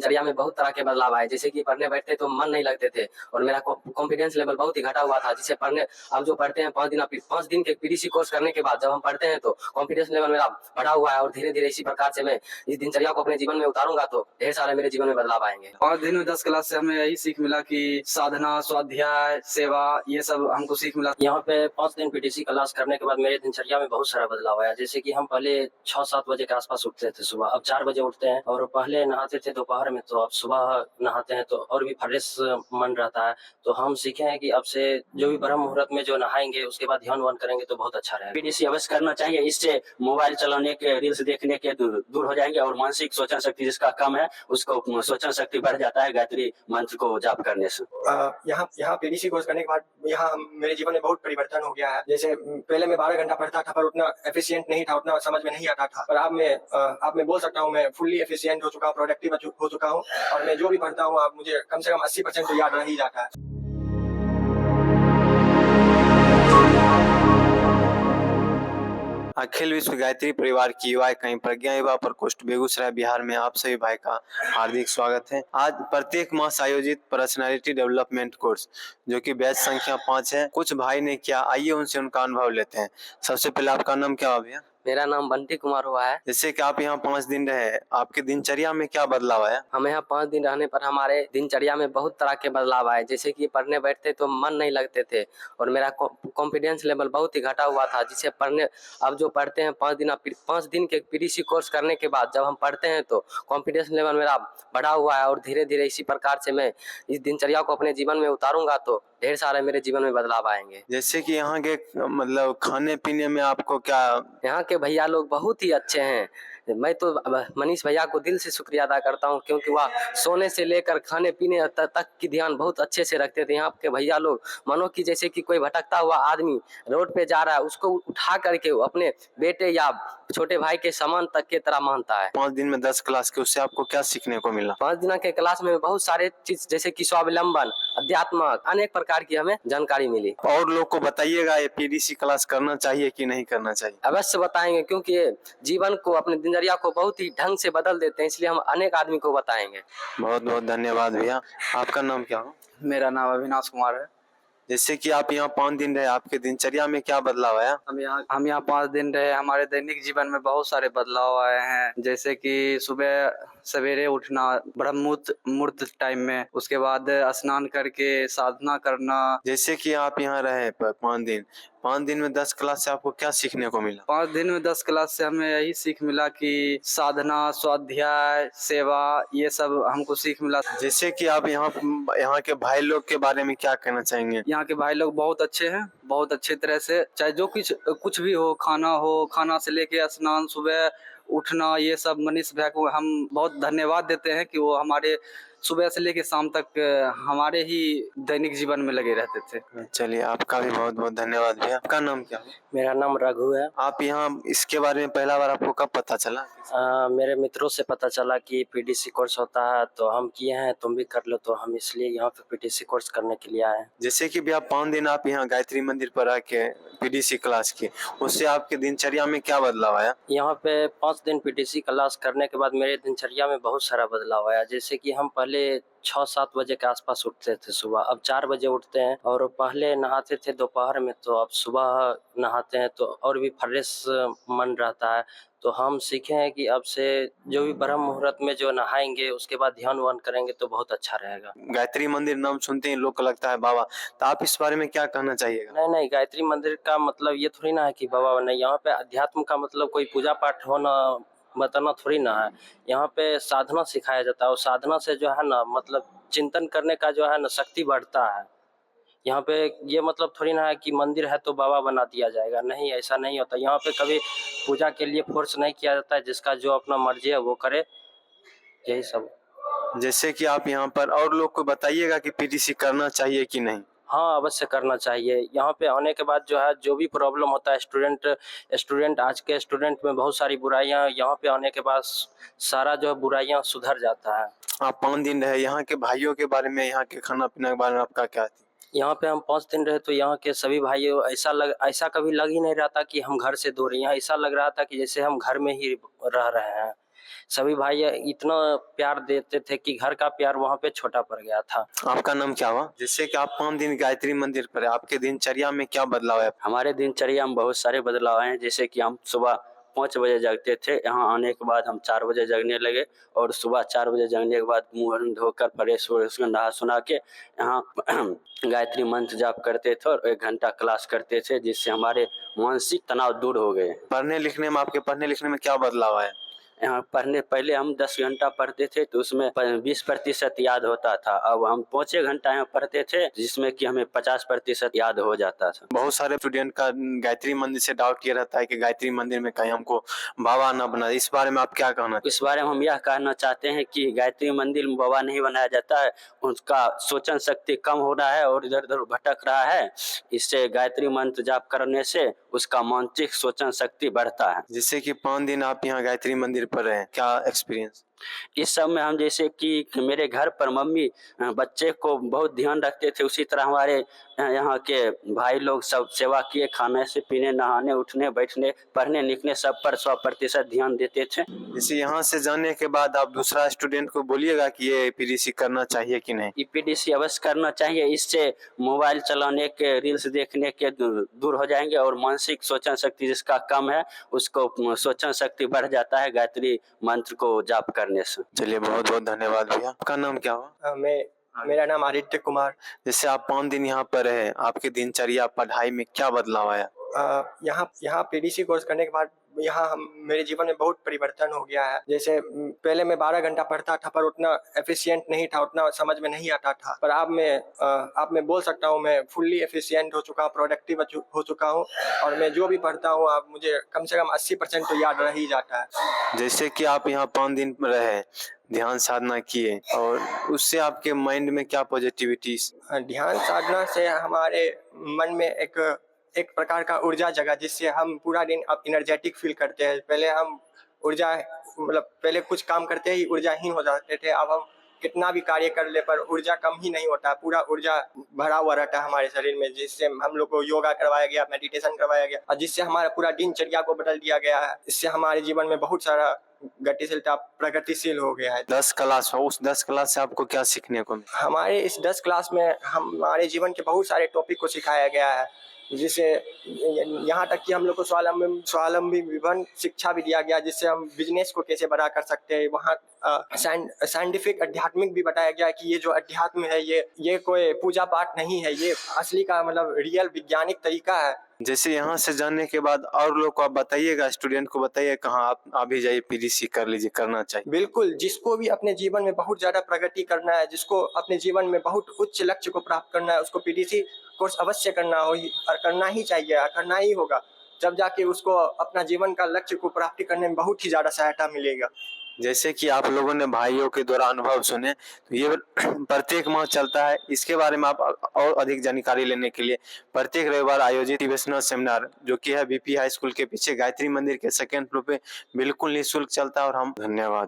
दिनचर्या में बहुत तरह के बदलाव आए, जैसे कि पढ़ने बैठते तो मन नहीं लगते थे और मेरा कॉन्फिडेंस लेवल बहुत ही घटा हुआ था। जिससे पढ़ने अब जो पढ़ते हैं 5 दिन के पीडीसी कोर्स करने के बाद जब हम पढ़ते हैं तो कॉन्फिडेंस लेवल मेरा बढ़ा हुआ है और धीरे धीरे इसी प्रकार से मैं इस दिनचर्या को अपने जीवन में उतारूंगा तो ढेर सारे मेरे जीवन में बदलाव आएंगे। 5 दिन में 10 क्लास से हमें यही सीख मिला कि साधना, स्वाध्याय, सेवा, ये सब हमको सीख मिला। यहाँ पे 5 दिन पीटीसी क्लास करने के बाद मेरे दिनचर्या में बहुत सारा बदलाव आया। जैसे कि हम पहले 6-7 बजे के आसपास उठते थे सुबह, अब 4 बजे उठते हैं और पहले नहाते थे दोपहर में, तो अब सुबह नहाते हैं तो और भी फ्रेश मन रहता है। तो हम सीखे हैं कि अब से जो भी ब्रह्म मुहूर्त में जो नहाएंगे उसके बाद ध्यान वान करेंगे तो बहुत अच्छा रहेगा। पीडीसी अवश्य करना चाहिए, इससे मोबाइल चलाने के, रील्स देखने के दूर हो जाएंगे और मानसिक सोचन शक्ति जिसका कम है उसको सोचन शक्ति बढ़ जाता है गायत्री मंत्र को जाप करने से। यहाँ पीडीसी कोर्स करने के बाद यहाँ मेरे जीवन में बहुत परिवर्तन हो गया है। जैसे पहले मैं 12 घंटा पढ़ता था पर उतना एफिशिएंट नहीं था, उतना समझ में नहीं आता था, पर अब मैं बोल सकता हूँ मैं फुल्ली एफिशिएंट हो चुका हूँ, प्रोडक्टिव हो चुका हूँ और मैं जो भी पढ़ता हूँ अब मुझे कम से कम 80% तो याद रह ही जाता है। अखिल विश्व गायत्री परिवार की युवा कहीं प्रज्ञा युवा प्रकोष्ठ बेगूसराय बिहार में आप सभी भाई का हार्दिक स्वागत है। आज प्रत्येक मास आयोजित पर्सनालिटी डेवलपमेंट कोर्स जो कि बैच संख्या 5 है, कुछ भाई ने किया, आइए उनसे उनका अनुभव लेते हैं। सबसे पहले आपका नाम क्या हुआ भैया? मेरा नाम बंटी कुमार हुआ है। जैसे कि आप यहाँ 5 दिन रहे, आपके दिनचर्या में क्या बदलाव आया? हमें यहाँ 5 दिन रहने पर हमारे दिनचर्या में बहुत तरह के बदलाव आए, जैसे कि पढ़ने बैठते तो मन नहीं लगते थे और मेरा कॉन्फिडेंस लेवल बहुत ही घटा हुआ था। जिससे पढ़ने अब जो पढ़ते हैं 5 दिन के पीडीसी कोर्स करने के बाद जब हम पढ़ते हैं तो कॉन्फिडेंस लेवल मेरा बढ़ा हुआ है और धीरे धीरे इसी प्रकार से मैं इस दिनचर्या को अपने जीवन में उतारूंगा तो ढेर सारे मेरे जीवन में बदलाव आएंगे। जैसे कि यहाँ के मतलब खाने पीने में आपको क्या? यहाँ के भैया लोग बहुत ही अच्छे हैं। मैं तो मनीष भैया को दिल से शुक्रिया अदा करता हूँ क्योंकि वह सोने से लेकर खाने पीने तक की ध्यान बहुत अच्छे से रखते थे। यहाँ के भैया लोग मानो कि जैसे कि कोई भटकता हुआ आदमी रोड पे जा रहा है उसको उठा करके अपने बेटे या छोटे भाई के समान तक के तरह मानता है। 5 दिन में 10 क्लास के, उससे आपको क्या सीखने को मिला? 5 दिन के क्लास में बहुत सारे चीज जैसे कि स्वावलंबन, अध्यात्म, अनेक प्रकार की हमें जानकारी मिली। और लोग को बताइएगा ये पीडीसी क्लास करना चाहिए कि नहीं करना चाहिए? अवश्य बताएंगे क्योंकि ये जीवन को, अपने दिनचर्या को बहुत ही ढंग से बदल देते हैं, इसलिए हम अनेक आदमी को बताएंगे। बहुत बहुत धन्यवाद भैया। आपका नाम क्या हो? मेरा नाम अविनाश कुमार है। जैसे कि आप यहाँ 5 दिन रहे, आपके दिनचर्या में क्या बदलाव आया? हम यहाँ 5 दिन रहे, हमारे दैनिक जीवन में बहुत सारे बदलाव आए हैं। जैसे कि सुबह सवेरे उठना ब्रह्म मुहूर्त टाइम में, उसके बाद स्नान करके साधना करना। जैसे कि आप यहाँ रहे 5 दिन में 10 क्लास से आपको क्या सीखने को मिला? 5 दिन में 10 क्लास से हमें यही सीख मिला कि साधना, स्वाध्याय, सेवा, ये सब हमको सीख मिला। जैसे कि आप यहाँ के भाई लोग के बारे में क्या कहना चाहेंगे? यहाँ के भाई लोग बहुत अच्छे हैं, बहुत अच्छे तरह से, चाहे जो कुछ भी हो, खाना से लेके स्नान, सुबह उठना, ये सब मनीष भैया को हम बहुत धन्यवाद देते हैं कि वो हमारे सुबह से लेके शाम तक हमारे ही दैनिक जीवन में लगे रहते थे। चलिए, आपका भी बहुत बहुत धन्यवाद भैया। आपका नाम क्या है? मेरा नाम रघु है। आप यहाँ इसके बारे में पहला बार आपको कब पता चला? मेरे मित्रों से पता चला कि पीडीसी कोर्स होता है तो हम किए हैं, तुम भी कर लो, तो हम इसलिए यहाँ पे पीडीसी कोर्स करने के लिए आए हैं। जैसे कि भैया 5 दिन आप यहाँ गायत्री मंदिर पर आके पीडीसी क्लास की, उससे आपके दिनचर्या में क्या बदलाव आया? यहाँ पे 5 दिन पीडीसी क्लास करने के बाद मेरे दिनचर्या में बहुत सारा बदलाव आया। जैसे कि हम पहले 6-7 बजे के आसपास उठते थे सुबह, अब 4 बजे उठते हैं और पहले नहाते थे दोपहर में, तो अब सुबह नहाते हैं तो और भी फ्रेश मन रहता है। तो हम सीखे हैं कि अब से जो भी ब्रह्म मुहूर्त में जो नहाएंगे उसके बाद ध्यान वान करेंगे तो बहुत अच्छा रहेगा। गायत्री मंदिर नाम सुनते ही लोग को लगता है बाबा, तो आप इस बारे में क्या कहना चाहिएगा? नहीं, गायत्री मंदिर का मतलब ये थोड़ी ना है कि बाबा नहीं, यहाँ पे अध्यात्म का मतलब कोई पूजा पाठ होना बताना थोड़ी ना है। यहाँ पे साधना सिखाया जाता है और साधना से जो है ना मतलब चिंतन करने का जो है ना शक्ति बढ़ता है। यहाँ पे ये मतलब थोड़ी ना है कि मंदिर है तो बाबा बना दिया जाएगा, नहीं, ऐसा नहीं होता। यहाँ पे कभी पूजा के लिए फोर्स नहीं किया जाता है, जिसका जो अपना मर्जी है वो करे, यही सब। जैसे कि आप यहाँ पर और लोग को बताइएगा कि पीडीसी करना चाहिए कि नहीं? हाँ, अवश्य करना चाहिए। यहाँ पे आने के बाद जो है जो भी प्रॉब्लम होता है स्टूडेंट आज के स्टूडेंट में बहुत सारी बुराइयाँ, यहाँ पे आने के बाद सारा जो है बुराइयाँ सुधर जाता है। आप 5 दिन रहे, यहाँ के भाइयों के बारे में, यहाँ के खाना पीना के बारे में आपका क्या? यहाँ पे हम 5 दिन रहे तो यहाँ के सभी भाइयों ऐसा कभी लग ही नहीं रहा था कि हम घर से दूर हैं। यहाँ ऐसा लग रहा था कि जैसे हम घर में ही रह रहे हैं। सभी भाई इतना प्यार देते थे कि घर का प्यार वहाँ पे छोटा पड़ गया था। आपका नाम क्या हुआ? जिससे कि आप 5 दिन गायत्री मंदिर पर है, आपके दिनचर्या में क्या बदलाव है? हमारे दिनचर्या में बहुत सारे बदलाव हैं, जैसे कि हम सुबह 5 बजे जगते थे, यहाँ आने के बाद हम 4 बजे जगने लगे और सुबह 4 बजे जगने के बाद मुँह धोकर फ्रेश होकर नहा सुना के यहाँ गायत्री मंत्र जाप करते थे और 1 घंटा क्लास करते थे, जिससे हमारे मानसिक तनाव दूर हो गए। पढ़ने लिखने में आपके पढ़ने लिखने में क्या बदलाव है? यहाँ पढ़ने पहले हम 10 घंटा पढ़ते थे तो उसमें 20% याद होता था, अब हम 5 घंटा यहाँ पढ़ते थे जिसमें कि हमें 50% याद हो जाता था। बहुत सारे स्टूडेंट का गायत्री मंदिर से डाउट ये रहता है कि गायत्री मंदिर में कहीं हमको बाबा न बना, इस बारे में आप क्या कहना? इस बारे में हम यह कहना चाहते हैं कि गायत्री मंदिर में बाबा नहीं बनाया जाता है, उसका सोचन शक्ति कम हो रहा है और इधर उधर भटक रहा है। इससे गायत्री मंत्र जाप करने से उसका मानसिक सोचन शक्ति बढ़ता है। जिससे कि 5 दिन आप यहाँ गायत्री मंदिर पर रहे, क्या एक्सपीरियंस? इस सब में हम जैसे कि मेरे घर पर मम्मी बच्चे को बहुत ध्यान रखते थे, उसी तरह हमारे यहाँ के भाई लोग सब सेवा किए, खाने से पीने, नहाने, उठने, बैठने, पढ़ने लिखने सब पर 100% ध्यान देते थे। जैसे यहाँ से जाने के बाद आप दूसरा स्टूडेंट को बोलिएगा कि ये पीडीसी करना चाहिए कि नहीं? ईपीडीसी अवश्य करना चाहिए, इससे मोबाइल चलाने के, रील्स देखने के दूर हो जाएंगे और मानसिक सोचन शक्ति जिसका कम है उसको सोचन शक्ति बढ़ जाता है गायत्री मंत्र को जाप करने से। चलिए, बहुत बहुत धन्यवाद भैया। आपका नाम क्या हुआ? मेरा नाम आदित्य कुमार। जैसे आप 5 दिन यहाँ पर रहे, आपकी दिनचर्या पढ़ाई में क्या बदलाव आया? यहाँ पीडीसी कोर्स करने के बाद यहाँ मेरे जीवन में बहुत परिवर्तन हो गया है। जैसे पहले मैं 12 घंटा पढ़ता था पर उतना एफिशिएंट नहीं था, उतना समझ में नहीं आता था, पर अब मैं बोल सकता हूँ मैं फुल्ली एफिशिएंट हो चुका हूँ, प्रोडक्टिव हो चुका हूँ और मैं जो भी पढ़ता हूँ अब मुझे कम से कम 80% तो याद रह ही जाता है। जैसे कि आप यहाँ 5 दिन रहे, ध्यान साधना किए और उससे आपके माइंड में क्या पॉजिटिविटी? ध्यान साधना से हमारे मन में एक प्रकार का ऊर्जा जगा, जिससे हम पूरा दिन अब एनर्जेटिक फील करते हैं। पहले हम पहले कुछ काम करते ही ऊर्जाहीन हो जाते थे, अब हम कितना भी कार्य कर ले पर ऊर्जा कम ही नहीं होता, पूरा ऊर्जा भरा हुआ रहता है हमारे शरीर में, जिससे हम लोग को योगा करवाया गया, मेडिटेशन करवाया गया और जिससे हमारा पूरा दिनचर्या को बदल दिया गया है। इससे हमारे जीवन में बहुत सारा गतिशीलता प्रगतिशील हो गया है। 10 क्लास हो, उस 10 क्लास से आपको क्या सीखने को मिला? हमारे इस 10 क्लास में हमारे जीवन के बहुत सारे टॉपिक को सिखाया गया है, जिससे यहाँ तक कि हम लोग को स्वावलंबी विभिन्न शिक्षा भी दिया गया, जिससे हम बिजनेस को कैसे बड़ा कर सकते हैं। वहाँ साइंटिफिक आध्यात्मिक भी बताया गया कि ये जो अध्यात्म है ये कोई पूजा पाठ नहीं है, ये असली का रियल वैज्ञानिक तरीका है। जैसे यहाँ से जाने के बाद और लोग को आप बताइएगा, स्टूडेंट को बताइए कहाँ आप भी जाइए, पीडीसी कर लीजिए, करना चाहिए। बिल्कुल, जिसको भी अपने जीवन में बहुत ज्यादा प्रगति करना है, जिसको अपने जीवन में बहुत उच्च लक्ष्य को प्राप्त करना है, उसको पीडीसी कोर्स अवश्य करना ही चाहिए, करना ही होगा, जब जाके उसको अपना जीवन का लक्ष्य को प्राप्ति करने में बहुत ही ज्यादा सहायता मिलेगा। जैसे कि आप लोगों ने भाइयों के द्वारा अनुभव सुने, तो ये प्रत्येक माह चलता है। इसके बारे में आप और अधिक जानकारी लेने के लिए प्रत्येक रविवार आयोजित मोटिवेशनल सेमिनार जो कि है बीपी हाई स्कूल के पीछे गायत्री मंदिर के 2nd फ्लोर पे बिल्कुल निःशुल्क चलता है। और हम धन्यवाद।